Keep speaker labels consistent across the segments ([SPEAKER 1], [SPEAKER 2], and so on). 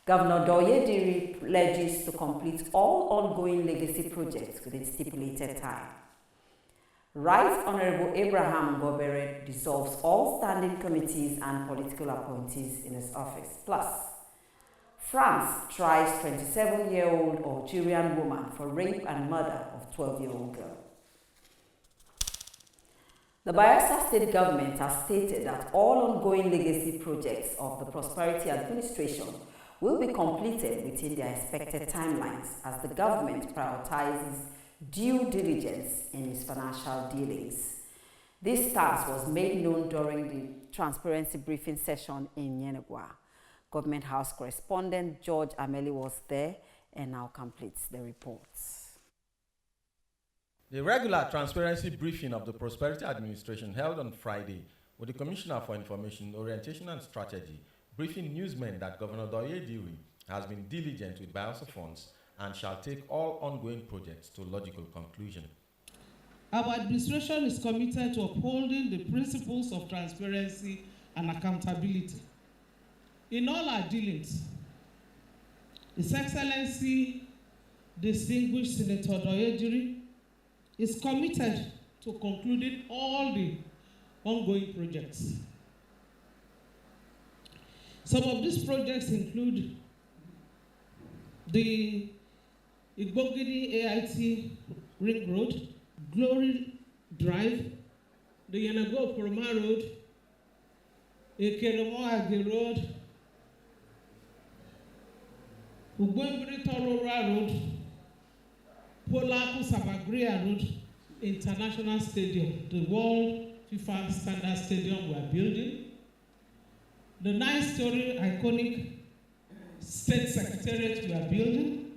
[SPEAKER 1] Governor Doyediri pledges to complete all ongoing legacy projects within stipulated time. Right Honorable Abraham Ngobere dissolves all standing committees and political appointees in his office. Plus, France tries 27-year-old Algerian woman for rape and murder of 12-year-old girl. The Bayelsa State government has stated that all ongoing legacy projects of the Prosperity Administration will be completed within their expected timelines as the government prioritizes due diligence in its financial dealings. This stance was made known during the transparency briefing session in Yenegua. Government House correspondent George Ameli was there and now completes the reports.
[SPEAKER 2] The regular transparency briefing of the Prosperity Administration held on Friday with the Commissioner for Information, Orientation and Strategy, briefing newsmen that Governor Doyediri has been diligent with Bayelsa funds and shall take all ongoing projects to logical conclusion.
[SPEAKER 3] Our administration is committed to upholding the principles of transparency and accountability. In all our dealings, His Excellency, distinguished Senator Doyediri, is committed to concluding all the ongoing projects. Some of these projects include the Igbogidi AIT Ring Road, Glory Drive, the Yenago Poroma Road, Ekeremo Age Road, Ugbombiri Torora Road, Polaku Sabagria Road, International Stadium, the World FIFA Standard Stadium we are building, the 9-story iconic State Secretariat we are building,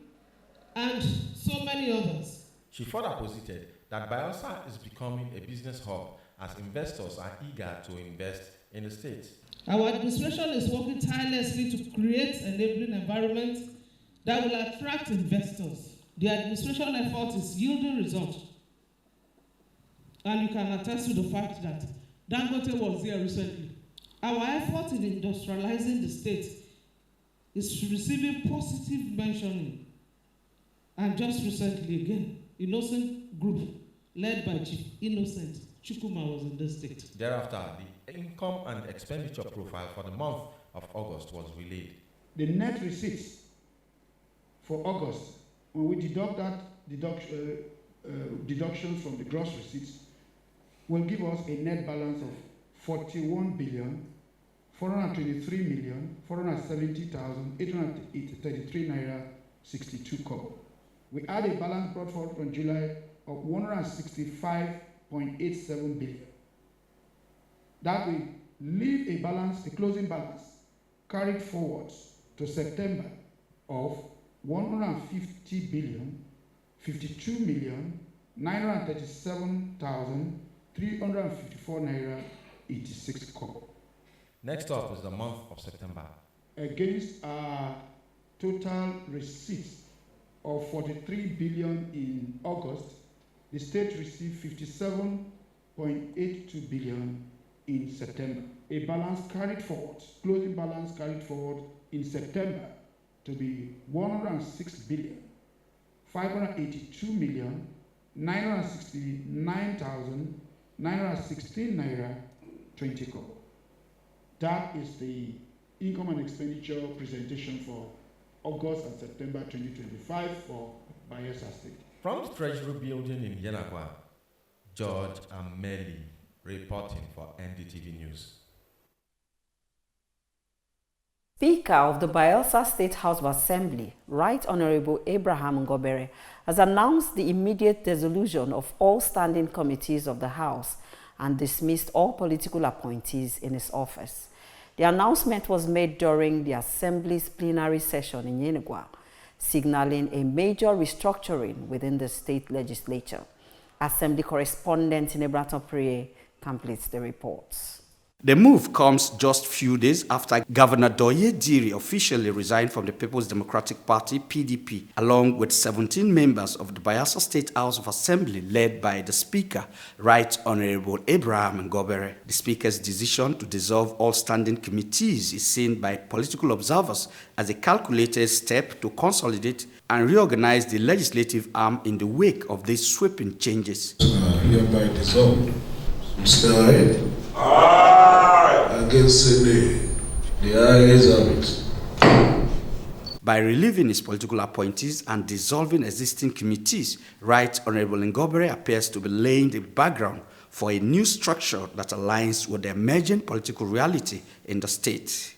[SPEAKER 3] and so many others.
[SPEAKER 2] She further posited that Bayelsa is becoming a business hub as investors are eager to invest in the state.
[SPEAKER 3] Our administration is working tirelessly to create an enabling environment that will attract investors. The administration effort is yielding results. And you can attest to the fact that Dangote was here recently. Our effort in industrializing the state is receiving positive mentioning. And just recently again, Innocent Group, led by Chief Innocent Chukuma, was in the state.
[SPEAKER 2] Thereafter, the income and expenditure profile for the month of August was relayed.
[SPEAKER 4] The net receipts for August, when we deduct that deductions from the gross receipts, will give us a net balance of 41,423,470,833 naira 62 kobo. We add a balance brought forward from July of 165.87 billion. That will leave a balance, a closing balance, carried forward to September of 150 billion, 52 million, 937,354 naira 86 kobo.
[SPEAKER 2] Next up is the month of September.
[SPEAKER 4] Against our total receipts of 43 billion in August, the state received 57.82 billion in September. A balance carried forward, closing balance carried forward in September to be 106 billion, 582 million, 969,916 naira 20 kobo. That is the income and expenditure presentation for August and September 2025 for Bayelsa State.
[SPEAKER 2] From the Treasury Building in Yenagua, George Ameli reporting for NDTV News.
[SPEAKER 1] Speaker of the Bayelsa State House of Assembly, Right Honorable Abraham Ngobere, has announced the immediate dissolution of all standing committees of the House and dismissed all political appointees in his office. The announcement was made during the Assembly's plenary session in Yenegua, signaling a major restructuring within the state legislature. Assembly correspondent Inebrato Priye completes the reports.
[SPEAKER 5] The move comes just few days after Governor Doye Diri officially resigned from the People's Democratic Party (PDP), along with 17 members of the Bayelsa State House of Assembly led by the Speaker, Right Honorable Abraham Ngobere. The Speaker's decision to dissolve all standing committees is seen by political observers as a calculated step to consolidate and reorganize the legislative arm in the wake of these sweeping changes.
[SPEAKER 6] Hereby dissolved. Mr. Head. Against the ayes have it.
[SPEAKER 5] By relieving his political appointees and dissolving existing committees, Right Honorable Ngobere appears to be laying the background for a new structure that aligns with the emerging political reality in the state.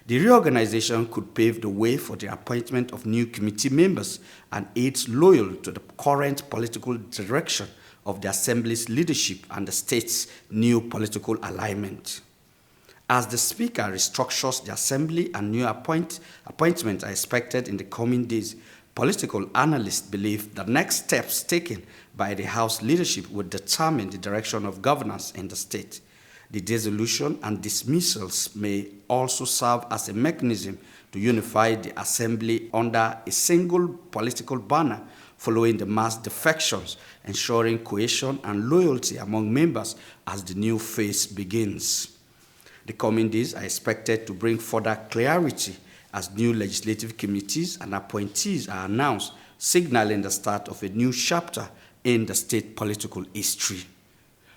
[SPEAKER 5] The reorganization could pave the way for the appointment of new committee members and aids loyal to the current political direction of the Assembly's leadership and the state's new political alignment. As the Speaker restructures the Assembly and new appointments are expected in the coming days, political analysts believe the next steps taken by the House leadership would determine the direction of governance in the state. The dissolution and dismissals may also serve as a mechanism to unify the Assembly under a single political banner following the mass defections, ensuring cohesion and loyalty among members as the new phase begins. The coming days are expected to bring further clarity as new legislative committees and appointees are announced, signaling the start of a new chapter in the state political history.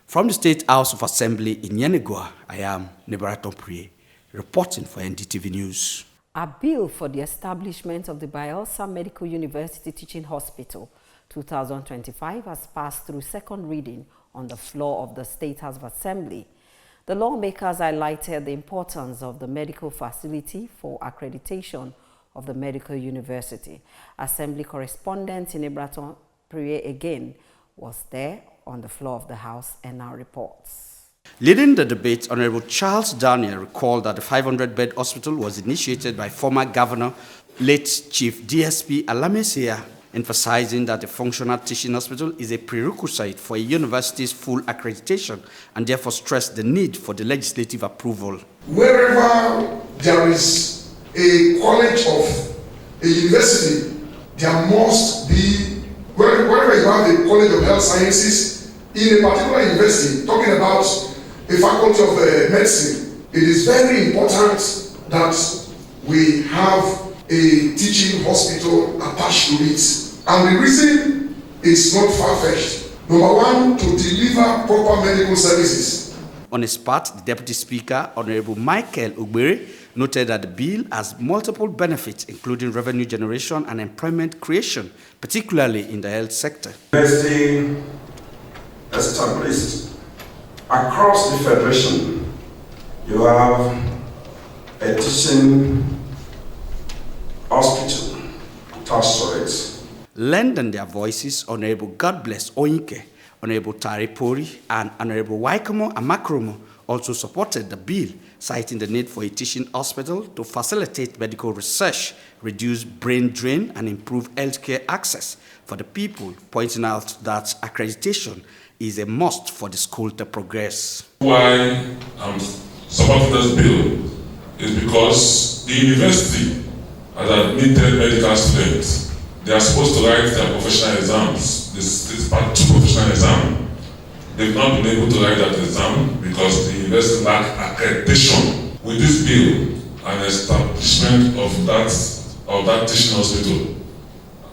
[SPEAKER 5] From the State House of Assembly in Yenegua, I am Nebaraton Priye, reporting for NDTV News.
[SPEAKER 1] A bill for the establishment of the Bayelsa Medical University Teaching Hospital 2025 has passed through second reading on the floor of the State House of Assembly. The lawmakers highlighted the importance of the medical facility for accreditation of the medical university. Assembly correspondent Nebaraton Priye again was there on the floor of the House and now reports.
[SPEAKER 5] Leading the debate, Honorable Charles Daniel recalled that the 500-bed hospital was initiated by former Governor, late Chief DSP Alamesia, emphasizing that the functional teaching hospital is a prerequisite for a university's full accreditation and therefore stressed the need for the legislative approval.
[SPEAKER 7] Wherever there is a college of a university, there must be, wherever you have a college of health sciences, in a particular university, talking about a faculty of medicine, it is very important that we have a teaching hospital attached to it. And the reason is not far-fetched. Number one, to deliver proper medical services.
[SPEAKER 5] On his part, the Deputy Speaker, Honorable Michael Ogbere, noted that the bill has multiple benefits, including revenue generation and employment creation, particularly in the health sector.
[SPEAKER 8] University established across the Federation, you have a teaching hospital attached to it.
[SPEAKER 5] Lending their voices, Honorable God Bless Oyinke, Honorable Tari Pori, and Honorable Waikomo Amakromo also supported the bill, citing the need for a teaching hospital to facilitate medical research, reduce brain drain, and improve healthcare access for the people, pointing out that accreditation is a must for the school to progress.
[SPEAKER 9] Why I'm supporting this bill is because the university has admitted medical students. They are supposed to write their professional exams. This is part 2 professional exam. They've not been able to write that exam because the university lack accreditation. With this bill and establishment of that teaching hospital,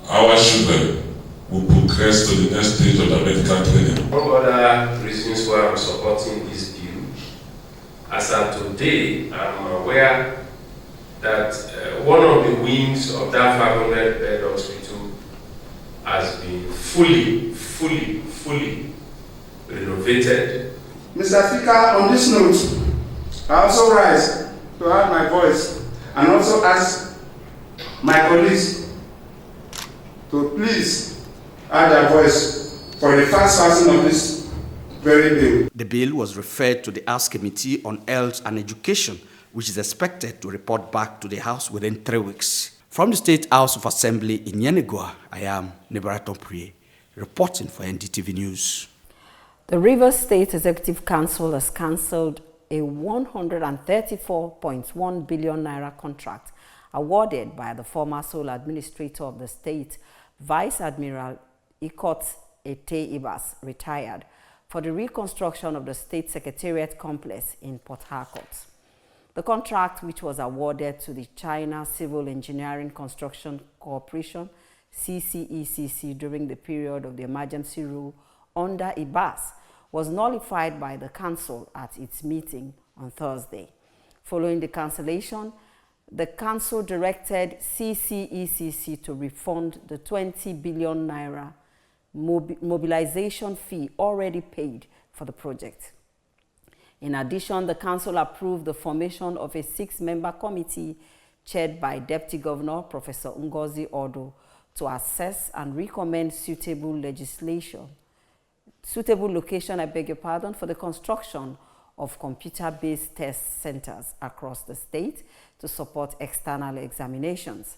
[SPEAKER 9] our children will progress to the next stage of the medical training.
[SPEAKER 10] One other reasons why I'm supporting this bill, as of today, I'm aware that one of the wings of that 500-bed hospital has been fully renovated.
[SPEAKER 11] Mr. Speaker, on this note, I also rise to add my voice and also ask my colleagues to please add their voice for the fast passing of this very bill.
[SPEAKER 5] The bill was referred to the House Committee on Health and Education, which is expected to report back to the House within 3 weeks. From the State House of Assembly in Yenegua, I am Nebaraton Priye, reporting for NDTV News.
[SPEAKER 1] The Rivers State Executive Council has cancelled a 134.1 billion naira contract awarded by the former sole administrator of the state, Vice Admiral Ikot Ete Ibas, retired, for the reconstruction of the State Secretariat complex in Port Harcourt. The contract, which was awarded to the China Civil Engineering Construction Corporation, CCECC, during the period of the emergency rule under Ibas, was nullified by the council at its meeting on Thursday. Following the cancellation, the council directed CCECC to refund the 20 billion naira mobilization fee already paid for the project. In addition, the council approved the formation of a 6-member committee chaired by Deputy Governor Professor Ngozi Odo to assess and recommend suitable location, for the construction of computer-based test centers across the state to support external examinations.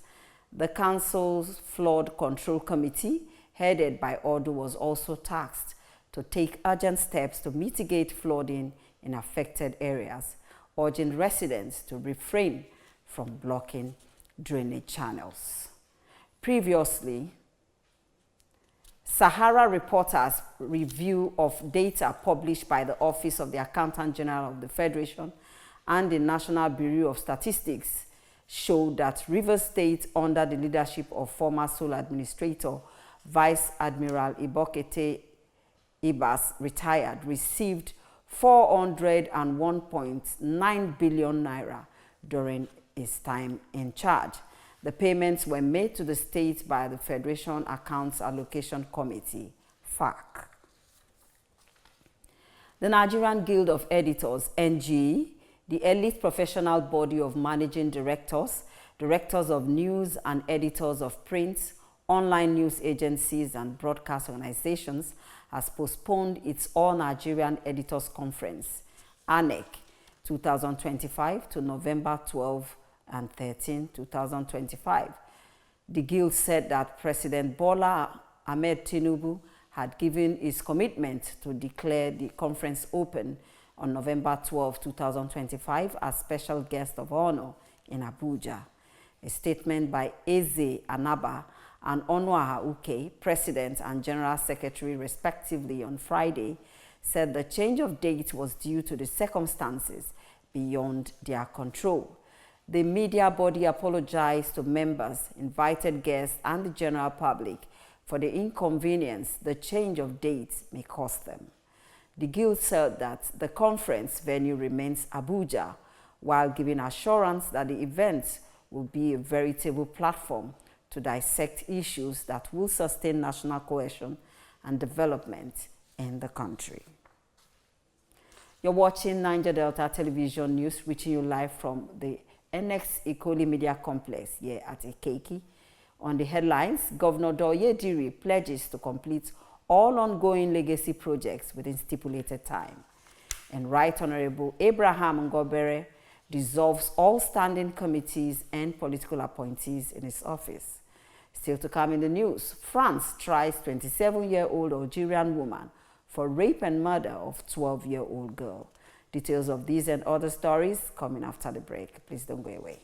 [SPEAKER 1] The council's flood control committee, headed by Odo, was also tasked to take urgent steps to mitigate flooding in affected areas, urging residents to refrain from blocking drainage channels. Previously, Sahara Reporters' review of data published by the Office of the Accountant General of the Federation and the National Bureau of Statistics showed that Rivers State, under the leadership of former sole administrator Vice Admiral Ibokete Ibas, retired, received 401.9 billion naira during his time in charge. The payments were made to the state by the Federation Accounts Allocation Committee, FAC. The Nigerian Guild of Editors, NGE, the elite professional body of managing directors, directors of news and editors of print, online news agencies and broadcast organizations, has postponed its All-Nigerian Editors Conference, INEC 2025, to November 12 and 13, 2025. The Guild said that President Bola Ahmed Tinubu had given his commitment to declare the conference open on November 12, 2025, as special guest of honor in Abuja. A statement by Eze Anaba and Onwa Uke, President and General Secretary respectively, on Friday, said the change of date was due to the circumstances beyond their control. The media body apologized to members, invited guests, and the general public for the inconvenience the change of dates may cause them. The Guild said that the conference venue remains Abuja, while giving assurance that the event will be a veritable platform to dissect issues that will sustain national cohesion and development in the country. You're watching Niger Delta Television News, reaching you live from the INEC Ikoli Media Complex here at Ikeki. On the headlines, Governor Doye Diri pledges to complete all ongoing legacy projects within stipulated time. And Right Honorable Abraham Ngobere dissolves all standing committees and political appointees in his office. Still to come in the news, France tries 27-year-old Algerian woman for rape and murder of 12-year-old girl. Details of these and other stories coming after the break. Please don't go away.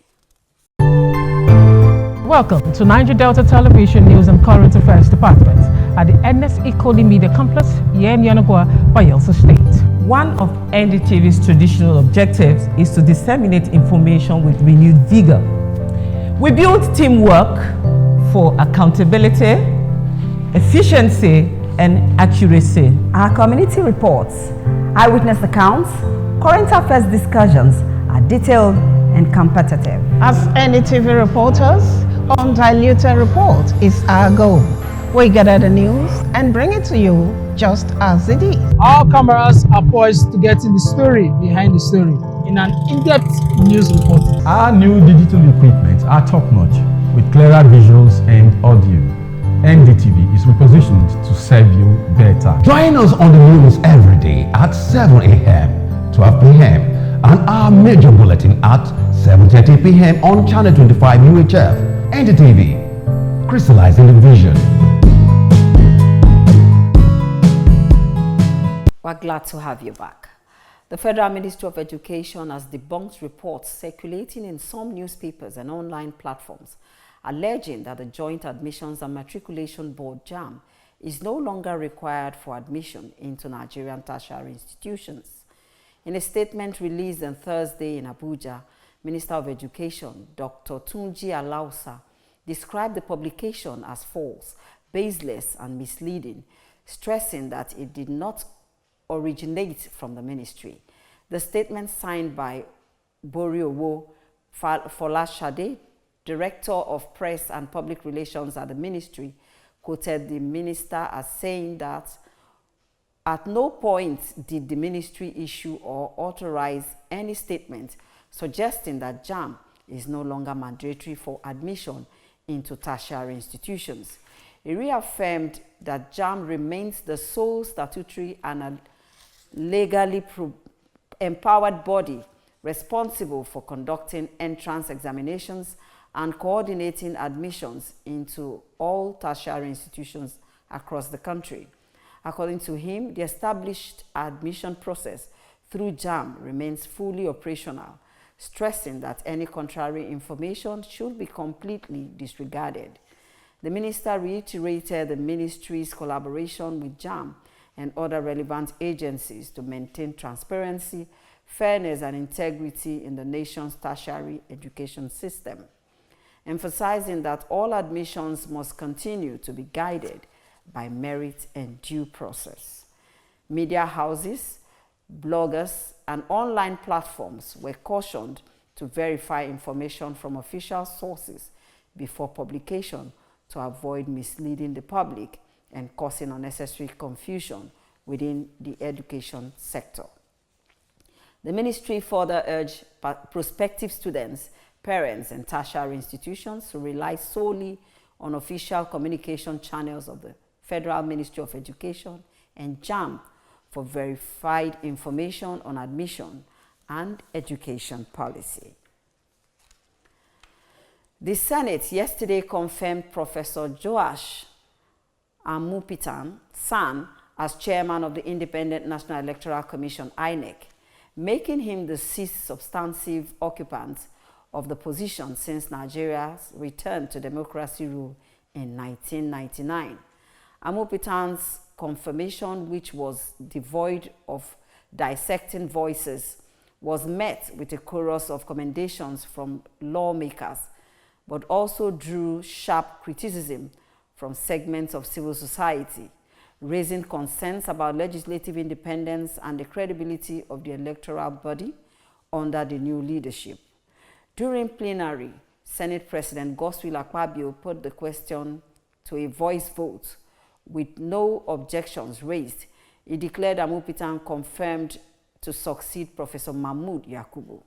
[SPEAKER 12] Welcome to Niger Delta Television News and Current Affairs Department at the INEC Ikoli Media Complex here in Yanagwa, Bayelsa State.
[SPEAKER 13] One of NDTV's traditional objectives is to disseminate information with renewed vigor. We build teamwork for accountability, efficiency, and accuracy.
[SPEAKER 14] Our community reports, eyewitness accounts, current affairs discussions are detailed and competitive.
[SPEAKER 12] As NDTV reporters, undiluted report is our goal. We gather the news and bring it to you just as it is.
[SPEAKER 15] Our cameras are poised to get in the story behind the story in an in-depth news report.
[SPEAKER 16] Our new digital equipment are top-notch with clearer visuals and audio. NDTV is repositioned to serve you better.
[SPEAKER 17] Join us on the news every day at 7 a.m., 12 p.m. and our major bulletin at 7:30 p.m. on Channel 25 UHF. NDTV, crystallizing the vision.
[SPEAKER 1] We're glad to have you back. The Federal Ministry of Education has debunked reports circulating in some newspapers and online platforms alleging that the Joint Admissions and Matriculation Board (JAMB) is no longer required for admission into Nigerian tertiary institutions. In a statement released on Thursday in Abuja, Minister of Education Dr. Tunji Alausa described the publication as false, baseless, and misleading, stressing that it did not originate from the ministry. The statement, signed by Boriowo Folashade, Director of Press and Public Relations at the ministry, quoted the minister as saying that at no point did the ministry issue or authorize any statement suggesting that JAMB is no longer mandatory for admission into tertiary institutions. He reaffirmed that JAMB remains the sole statutory and a legally empowered body responsible for conducting entrance examinations and coordinating admissions into all tertiary institutions across the country. According to him, the established admission process through JAMB remains fully operational, stressing that any contrary information should be completely disregarded. The minister reiterated the ministry's collaboration with JAMB and other relevant agencies to maintain transparency, fairness, and integrity in the nation's tertiary education system, emphasizing that all admissions must continue to be guided by merit and due process. Media houses, bloggers, and online platforms were cautioned to verify information from official sources before publication to avoid misleading the public and causing unnecessary confusion within the education sector. The ministry further urged prospective students, parents, and tertiary institutions to rely solely on official communication channels of the Federal Ministry of Education and JAMB for verified information on admission and education policy. The Senate yesterday confirmed Professor Joash Amupitan San as chairman of the Independent National Electoral Commission (INEC), making him the sixth substantive occupant of the position since Nigeria's return to democracy rule in 1999. Amupitan's confirmation, which was devoid of dissecting voices, was met with a chorus of commendations from lawmakers, but also drew sharp criticism from segments of civil society, raising concerns about legislative independence and the credibility of the electoral body under the new leadership. During plenary, Senate President Godswill Akpabio put the question to a voice vote with no objections raised. He declared Amupitan confirmed to succeed Professor Mahmood Yakubu.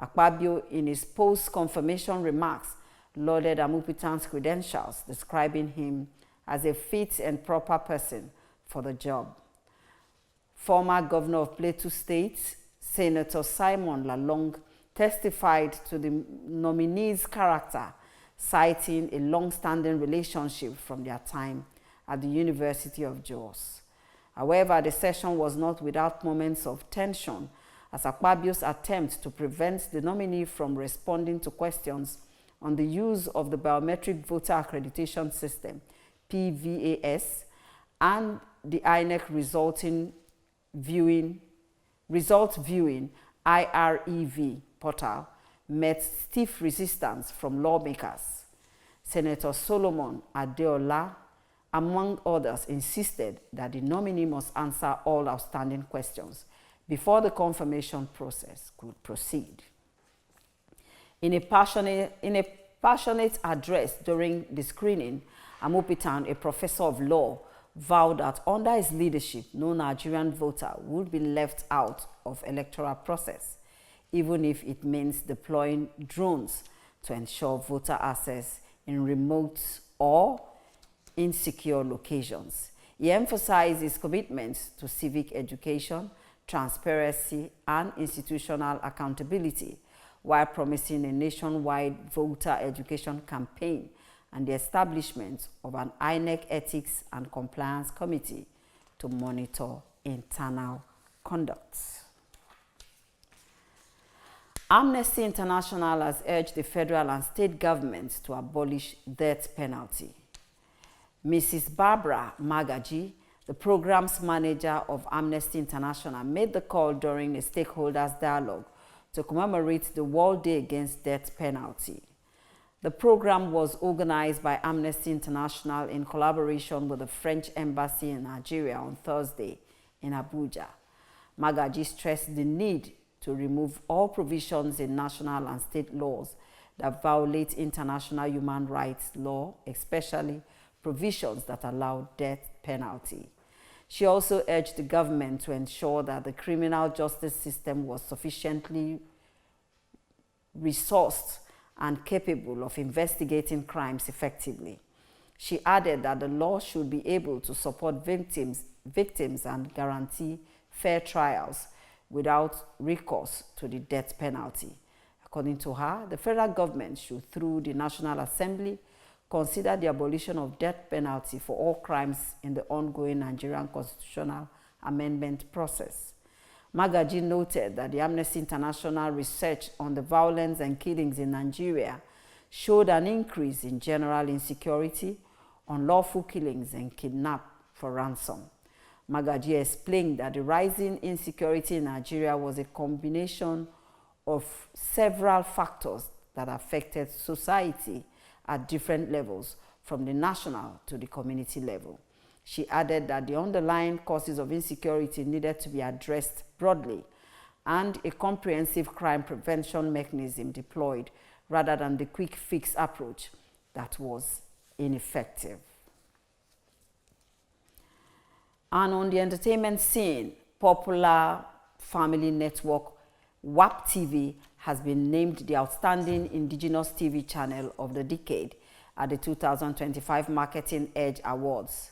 [SPEAKER 1] Akpabio, in his post-confirmation remarks, lauded Amupitan's credentials, describing him as a fit and proper person for the job. Former Governor of Plateau State, Senator Simon Lalong, testified to the nominee's character, citing a long-standing relationship from their time at the University of Jos. However, the session was not without moments of tension as Akpabio's attempt to prevent the nominee from responding to questions on the use of the Biometric Voter Accreditation System, PVAS, and the INEC result viewing IREV portal met stiff resistance from lawmakers. Senator Solomon Adeola, among others, insisted that the nominee must answer all outstanding questions before the confirmation process could proceed. In a passionate address during the screening, Amupitan, a professor of law, vowed that under his leadership, no Nigerian voter would be left out of electoral process, even if it means deploying drones to ensure voter access in remote or insecure locations. He emphasized his commitment to civic education, transparency, and institutional accountability, while promising a nationwide voter education campaign and the establishment of an INEC Ethics and Compliance Committee to monitor internal conduct. Amnesty International has urged the federal and state governments to abolish death penalty. Mrs. Barbara Magaji, the program's manager of Amnesty International, made the call during a stakeholders dialogue to commemorate the World Day Against Death Penalty. The program was organized by Amnesty International in collaboration with the French Embassy in Nigeria on Thursday in Abuja. Magaji stressed the need to remove all provisions in national and state laws that violate international human rights law, especially provisions that allow death penalty. She also urged the government to ensure that the criminal justice system was sufficiently resourced and capable of investigating crimes effectively. She added that the law should be able to support victims and guarantee fair trials without recourse to the death penalty. According to her, the federal government should, through the National Assembly, consider the abolition of death penalty for all crimes in the ongoing Nigerian constitutional amendment process. Magaji noted that the Amnesty International research on the violence and killings in Nigeria showed an increase in general insecurity, unlawful killings, and kidnap for ransom. Magaji explained that the rising insecurity in Nigeria was a combination of several factors that affected society at different levels, from the national to the community level. She added that the underlying causes of insecurity needed to be addressed broadly and a comprehensive crime prevention mechanism deployed rather than the quick fix approach that was ineffective. And on the entertainment scene, popular family network WAP TV has been named the Outstanding Indigenous TV Channel of the Decade at the 2025 Marketing Edge Awards,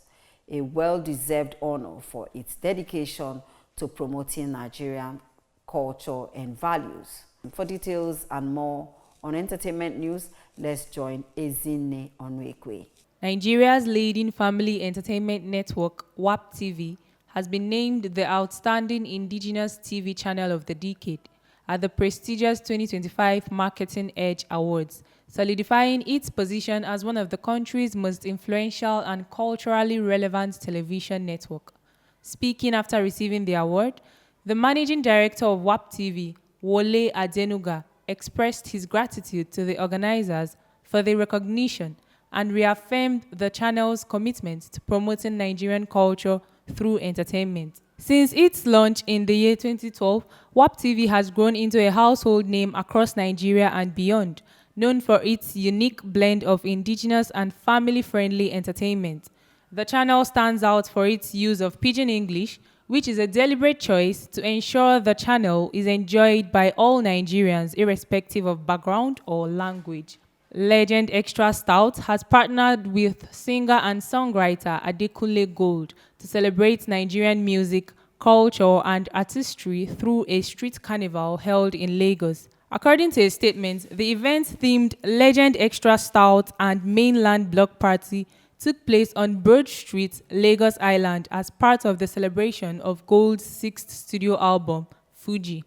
[SPEAKER 1] a well-deserved honor for its dedication to promoting Nigerian culture and values. For details and more on entertainment news, let's join Ezinne Onwekwe.
[SPEAKER 18] Nigeria's leading family entertainment network, WAP TV, has been named the Outstanding Indigenous TV Channel of the Decade at the prestigious 2025 Marketing Edge Awards, solidifying its position as one of the country's most influential and culturally relevant television network. Speaking after receiving the award, the managing director of WAP TV, Wole Adenuga, expressed his gratitude to the organizers for the recognition and reaffirmed the channel's commitment to promoting Nigerian culture through entertainment. Since its launch in the year 2012, WAP TV has grown into a household name across Nigeria and beyond, known for its unique blend of indigenous and family-friendly entertainment. The channel stands out for its use of Pidgin English, which is a deliberate choice to ensure the channel is enjoyed by all Nigerians irrespective of background or language. Legend Extra Stout has partnered with singer and songwriter Adekunle Gold to celebrate Nigerian music, culture, and artistry through a street carnival held in Lagos. According to a statement, the event themed Legend Extra Stout and Mainland Block Party took place on Broad Street, Lagos Island, as part of the celebration of Gold's 6th studio album, Fuji.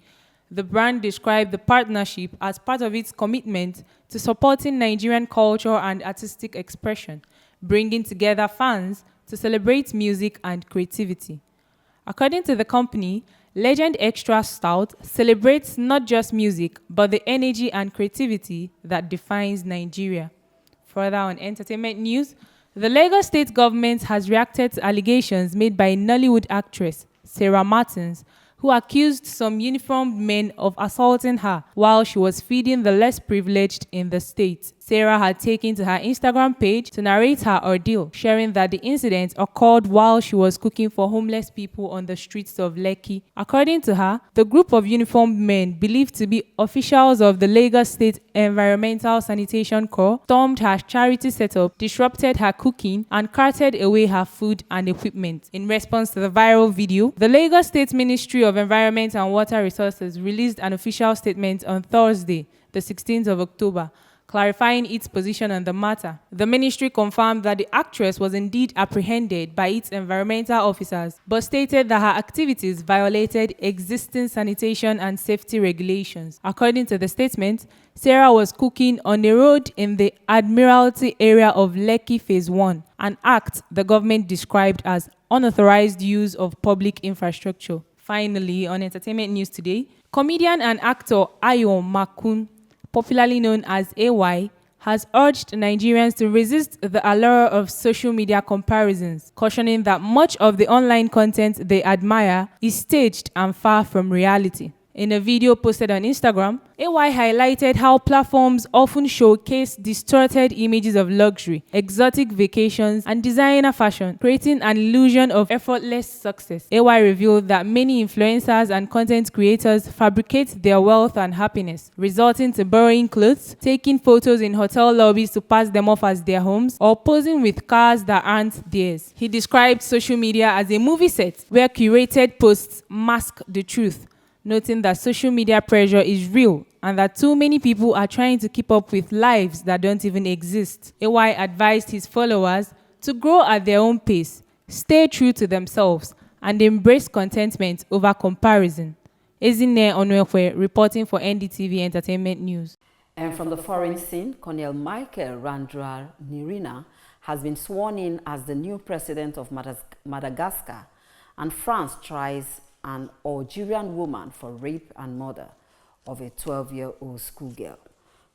[SPEAKER 18] The brand described the partnership as part of its commitment to supporting Nigerian culture and artistic expression, bringing together fans to celebrate music and creativity. According to the company, Legend Extra Stout celebrates not just music, but the energy and creativity that defines Nigeria. Further on entertainment news, the Lagos state government has reacted to allegations made by Nollywood actress Sarah Martins, who accused some uniformed men of assaulting her while she was feeding the less privileged in the state. Sarah had taken to her Instagram page to narrate her ordeal, sharing that the incident occurred while she was cooking for homeless people on the streets of Lekki. According to her, the group of uniformed men, believed to be officials of the Lagos State Environmental Sanitation Corps, stormed her charity setup, disrupted her cooking, and carted away her food and equipment. In response to the viral video, the Lagos State Ministry of Environment and Water Resources released an official statement on Thursday, the 16th of October, clarifying its position on the matter. The ministry confirmed that the actress was indeed apprehended by its environmental officers, but stated that her activities violated existing sanitation and safety regulations. According to the statement, Sarah was cooking on a road in the Admiralty area of Lekki Phase 1, an act the government described as unauthorized use of public infrastructure. Finally, on entertainment news today, comedian and actor Ayo Makun, popularly known as AY, has urged Nigerians to resist the allure of social media comparisons, cautioning that much of the online content they admire is staged and far from reality. In a video posted on Instagram, AY highlighted how platforms often showcase distorted images of luxury, exotic vacations, and designer fashion, creating an illusion of effortless success. AY revealed that many influencers and content creators fabricate their wealth and happiness, resulting to borrowing clothes, taking photos in hotel lobbies to pass them off as their homes, or posing with cars that aren't theirs. He described social media as a movie set where curated posts mask the truth, noting that social media pressure is real and that too many people are trying to keep up with lives that don't even exist. AY advised his followers to grow at their own pace, stay true to themselves, and embrace contentment over comparison. Ezine Onwekwe reporting for NDTV Entertainment News.
[SPEAKER 1] And from the foreign scene, Colonel Michael Randral Nirina has been sworn in as the new president of Madagascar, and France tries an Algerian woman for rape and murder of a 12-year-old schoolgirl.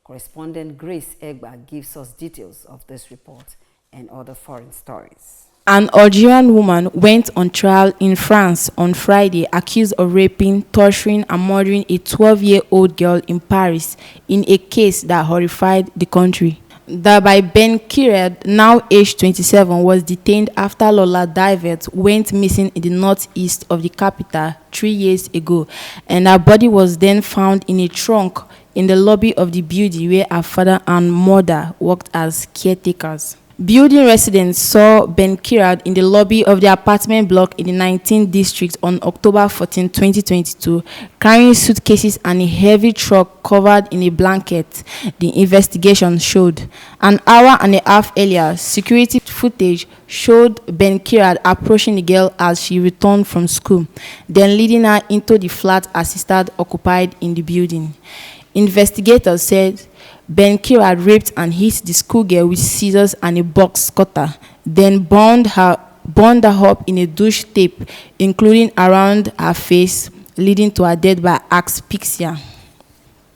[SPEAKER 1] Correspondent Grace Egba gives us details of this report and other foreign stories.
[SPEAKER 19] An Algerian woman went on trial in France on Friday accused of raping, torturing, and murdering a 12-year-old girl in Paris in a case that horrified the country. Dabai Ben Kired, now aged 27, was detained after Lola Divert went missing in the northeast of the capital 3 years ago, and her body was then found in a trunk in the lobby of the building where her father and mother worked as caretakers. Building residents saw Ben Kired in the lobby of the apartment block in the 19th district on October 14, 2022, carrying suitcases and a heavy truck covered in a blanket, the investigation showed. An hour and a half earlier, security footage showed Ben Kired approaching the girl as she returned from school, then leading her into the flat her sister occupied in the building. Investigators said Ben Kired raped and hit the schoolgirl with scissors and a box cutter, then bound her up in a douche tape, including around her face, leading to her death by asphyxia.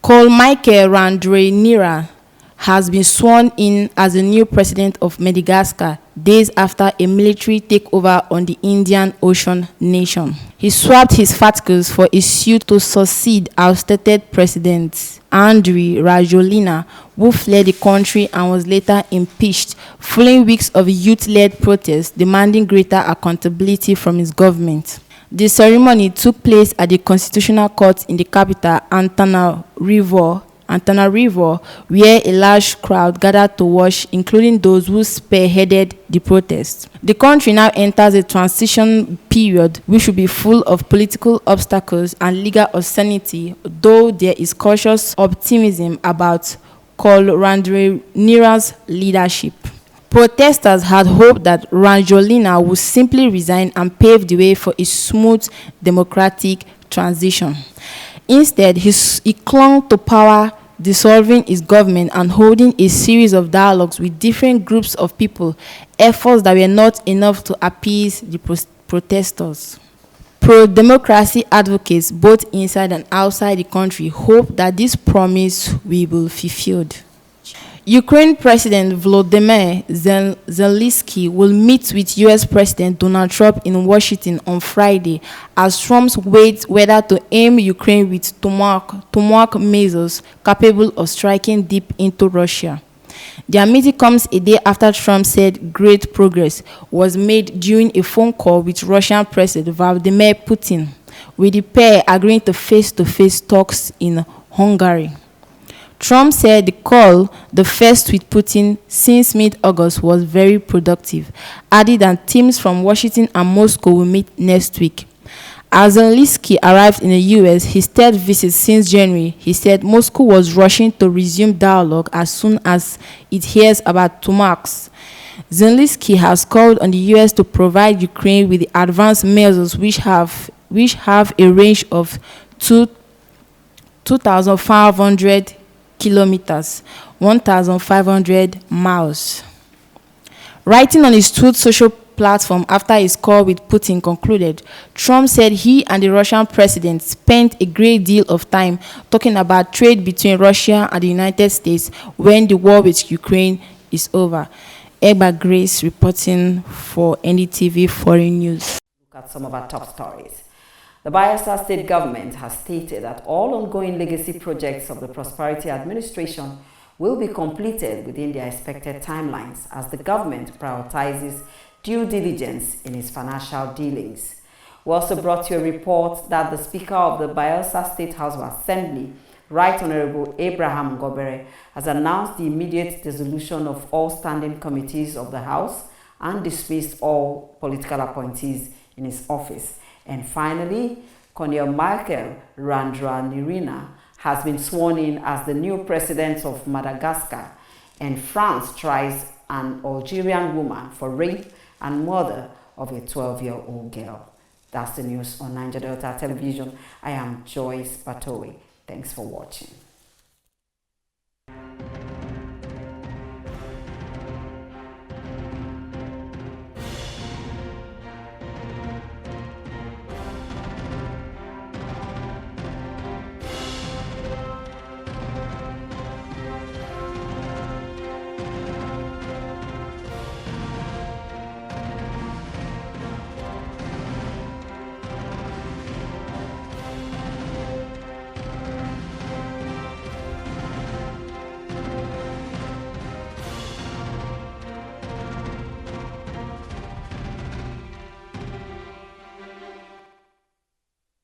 [SPEAKER 19] Col Michael Randrianirina has been sworn in as the new president of Madagascar days after a military takeover on the Indian Ocean nation. He swapped his fatigues for a suit to succeed ousted President Andry Rajoelina, who fled the country and was later impeached, following weeks of youth-led protests demanding greater accountability from his government. The ceremony took place at the Constitutional Court in the capital, Antananarivo, where a large crowd gathered to watch, including those who spearheaded the protests. The country now enters a transition period which will be full of political obstacles and legal uncertainty, though there is cautious optimism about Col Randrianirina's leadership. Protesters had hoped that Rajoelina would simply resign and pave the way for a smooth democratic transition. Instead, he clung to power, dissolving his government and holding a series of dialogues with different groups of people, efforts that were not enough to appease the protesters. Pro-democracy advocates, both inside and outside the country, hope that this promise will be fulfilled. Ukraine President Volodymyr Zelensky will meet with U.S. President Donald Trump in Washington on Friday as Trump weighs whether to aim Ukraine with Tomahawk missiles capable of striking deep into Russia. Their meeting comes a day after Trump said great progress was made during a phone call with Russian President Vladimir Putin, with the pair agreeing to face-to-face talks in Hungary. Trump said the call, the first with Putin since mid-August, was very productive, adding that teams from Washington and Moscow will meet next week. As Zelensky arrived in the U.S., his third visit since January, he said Moscow was rushing to resume dialogue as soon as it hears about Tomahawks. Zelensky has called on the U.S. to provide Ukraine with the advanced measures which have a range of 2,500 kilometers, 1,500 miles. Writing on his Truth Social platform after his call with Putin concluded, Trump said he and the Russian president spent a great deal of time talking about trade between Russia and the United States when the war with Ukraine is over. Egba Grace reporting for NDTV Foreign News.
[SPEAKER 1] Look at some of our top stories. The Bayelsa State government has stated that all ongoing legacy projects of the Prosperity Administration will be completed within their expected timelines as the government prioritizes due diligence in its financial dealings. We also brought you a report that the Speaker of the Bayelsa State House of Assembly, Right Honorable Abraham Gobere, has announced the immediate dissolution of all standing committees of the House and dismissed all political appointees in his office. And finally, Colonel Michael Randranirina has been sworn in as the new president of Madagascar, and France tries an Algerian woman for rape and murder of a 12-year-old girl. That's the news on Niger Delta Television. I am Joyce Batowe. Thanks for watching.